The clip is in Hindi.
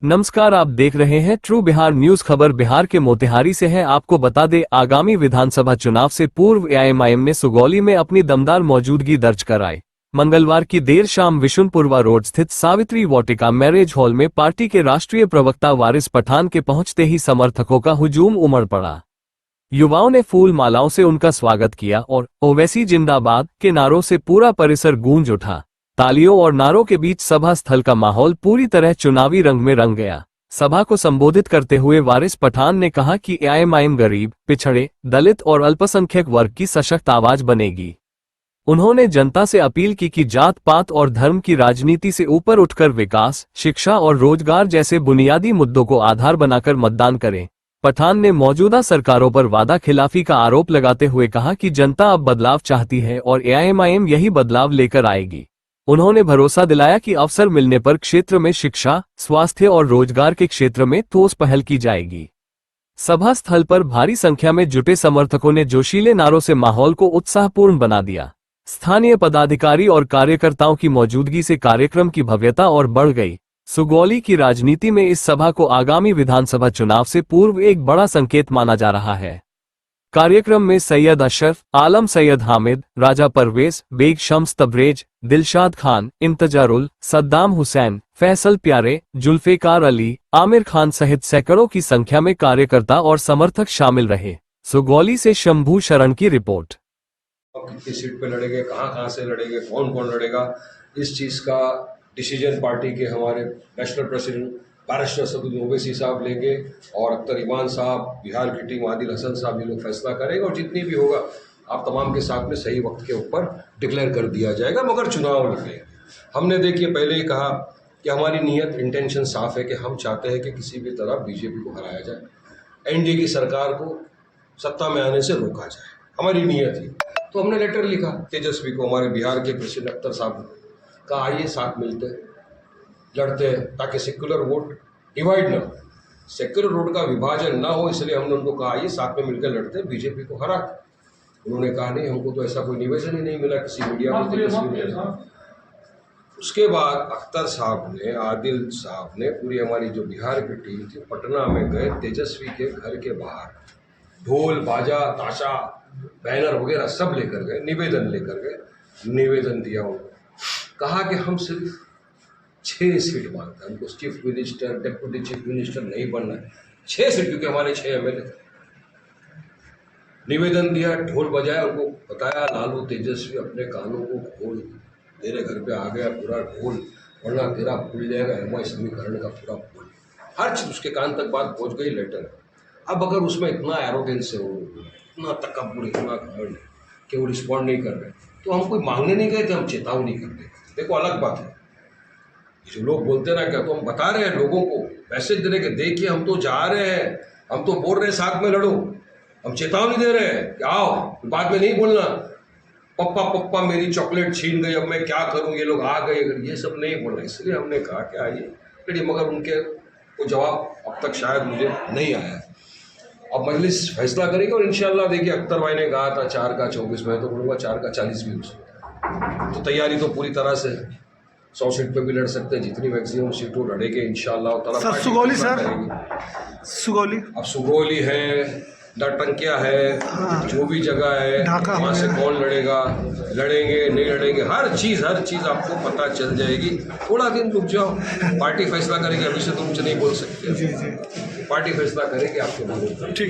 नमस्कार, आप देख रहे हैं ट्रू बिहार न्यूज। खबर बिहार के मोतिहारी से है। आपको बता दें, आगामी विधानसभा चुनाव से पूर्व एआईएमआईएम ने सुगौली में अपनी दमदार मौजूदगी दर्ज कराई। मंगलवार की देर शाम विशुनपुरवा रोड स्थित सावित्री वाटिका मैरिज हॉल में पार्टी के राष्ट्रीय प्रवक्ता वारिस पठान के पहुंचते ही समर्थकों का हुजूम उमड़ पड़ा। युवाओं ने फूल मालाओं से उनका स्वागत किया और ओवैसी जिंदाबाद के नारों से पूरा परिसर गूंज उठा। तालियों और नारों के बीच सभा स्थल का माहौल पूरी तरह चुनावी रंग में रंग गया। सभा को संबोधित करते हुए वारिस पठान ने कहा कि एआईएमआईएम गरीब, पिछड़े, दलित और अल्पसंख्यक वर्ग की सशक्त आवाज बनेगी। उन्होंने जनता से अपील की कि जात पात और धर्म की राजनीति से ऊपर उठकर विकास, शिक्षा और रोजगार जैसे बुनियादी मुद्दों को आधार बनाकर मतदान करें। पठान ने मौजूदा सरकारों पर वादा खिलाफी का आरोप लगाते हुए कहा कि जनता अब बदलाव चाहती है और एआईएमआईएम यही बदलाव लेकर आएगी। उन्होंने भरोसा दिलाया कि अवसर मिलने पर क्षेत्र में शिक्षा, स्वास्थ्य और रोजगार के क्षेत्र में ठोस पहल की जाएगी। सभा स्थल पर भारी संख्या में जुटे समर्थकों ने जोशीले नारों से माहौल को उत्साहपूर्ण बना दिया। स्थानीय पदाधिकारी और कार्यकर्ताओं की मौजूदगी से कार्यक्रम की भव्यता और बढ़ गई। सुगौली की राजनीति में इस सभा को आगामी विधानसभा चुनाव से पूर्व एक बड़ा संकेत माना जा रहा है। कार्यक्रम में सैयद अशरफ, आलम सैयद हामिद, राजा परवेज, बेग शम्स तबरेज, दिलशाद खान, इंतजारुल, सद्दाम हुसैन, फैसल प्यारे, जुल्फिकार अली, आमिर खान सहित सैकड़ों की संख्या में कार्यकर्ता और समर्थक शामिल रहे। सुगौली से शंभू शरण की रिपोर्ट। कितनी सीट पे लड़ेंगे, कहाँ से लड़ेंगे, कौन कौन लड़ेगा, इस चीज़ का डिसीजन पार्टी के हमारे national president barrister Asaduddin Owaisi साहब लेंगे और अख्तर ईमान साहब, बिहार की टीम आदिल हसन साहब, ये लोग फैसला करेंगे और जितनी भी होगा आप तमाम के साथ में सही वक्त के ऊपर डिक्लेयर कर दिया जाएगा। मगर चुनाव लगे, हमने देखिए पहले ही कहा कि हमारी नीयत इंटेंशन साफ है कि हम चाहते हैं कि किसी भी तरह बीजेपी को हराया जाए, एनडीए की सरकार को सत्ता में आने से रोका जाए, हमारी नीयत ही। तो हमने लेटर लिखा तेजस्वी को, हमारे बिहार के प्रेसिडेंट अख्तर साहब को, कहा आइए साथ मिलते लड़ते हैं ताकि सेक्युलर वोट डिवाइड ना हो, सेक्युलर वोट का विभाजन ना हो, इसलिए हमने उनको कहा आइए साथ में मिलकर लड़ते हैं बीजेपी को हरा। उन्होंने कहा नहीं, हमको तो ऐसा कोई निवेदन ही नहीं मिला किसी मीडिया में। उसके बाद अख्तर साहब ने, आदिल साहब ने, पूरी हमारी जो बिहार की टीम थी पटना में गए, तेजस्वी के घर के बाहर ढोल बाजा ताशा बैनर वगैरह सब लेकर गए, निवेदन लेकर गए, निवेदन दिया उनको, कहा कि हम सिर्फ 6 सीट मांगते हैं, हमको chief minister, deputy chief minister नहीं बनना है, 6 सीट, क्योंकि हमारे 6 एमएलए। निवेदन दिया, ढोल बजाया, उनको बताया लालू तेजस्वी अपने कानों को खोल, तेरे घर पे आ गया पूरा ढोल, वरना तेरा खुल जाएगा एमआई समीकरण का पूरा पुल। हर चीज उसके कान तक बात पहुंच गई, लेटर। अब अगर उसमें इतना एरोगेंस है, इतना तकब्बुर, इतना घमंड कि वो रिस्पॉन्ड नहीं कर रहे, तो हम कोई मांगने नहीं गए थे, हम चेतावनी कर रहे थे। देखो अलग बात है, जो लोग बोलते ना क्या, तो हम बता रहे हैं लोगों को, मैसेज दे रहे कि देखिए हम तो जा रहे हैं, हम तो बोल रहे हैं साथ में लड़ो, हम चेतावनी दे रहे हैं कि आओ, बाद में नहीं बोलना पप्पा पप्पा मेरी चॉकलेट छीन गई, अब मैं क्या करूं, ये लोग आ गए, ये सब नहीं बोलना। इसलिए हमने कहा कि आइए लड़िए, मगर उनके को जवाब अब तक शायद मुझे नहीं आया। अब मजलिस फैसला करेगी और इंशाल्लाह देखिए, अख्तर भाई ने कहा था 4 का 24, मैं तो बोलूँगा 4 का 40 भी हो सकता। तो तैयारी तो पूरी तरह से 100 सीट पे भी लड़ सकते हैं, जितनी मैक्सिमम सीटों लड़ेंगे इंशाल्लाह। सर सुगौली, सर सुगौली, अब सुगौली है, डरटंकिया है, हाँ, जो भी जगह है वहाँ से कौन लड़ेगा, लड़ेंगे नहीं लड़ेंगे, हर चीज़ आपको पता चल जाएगी। थोड़ा दिन रुक जाओ, पार्टी फैसला करेगी, अभी से तो मुझे नहीं बोल सकते। जी, पार्टी फैसला करेगी, आपको ठीक है।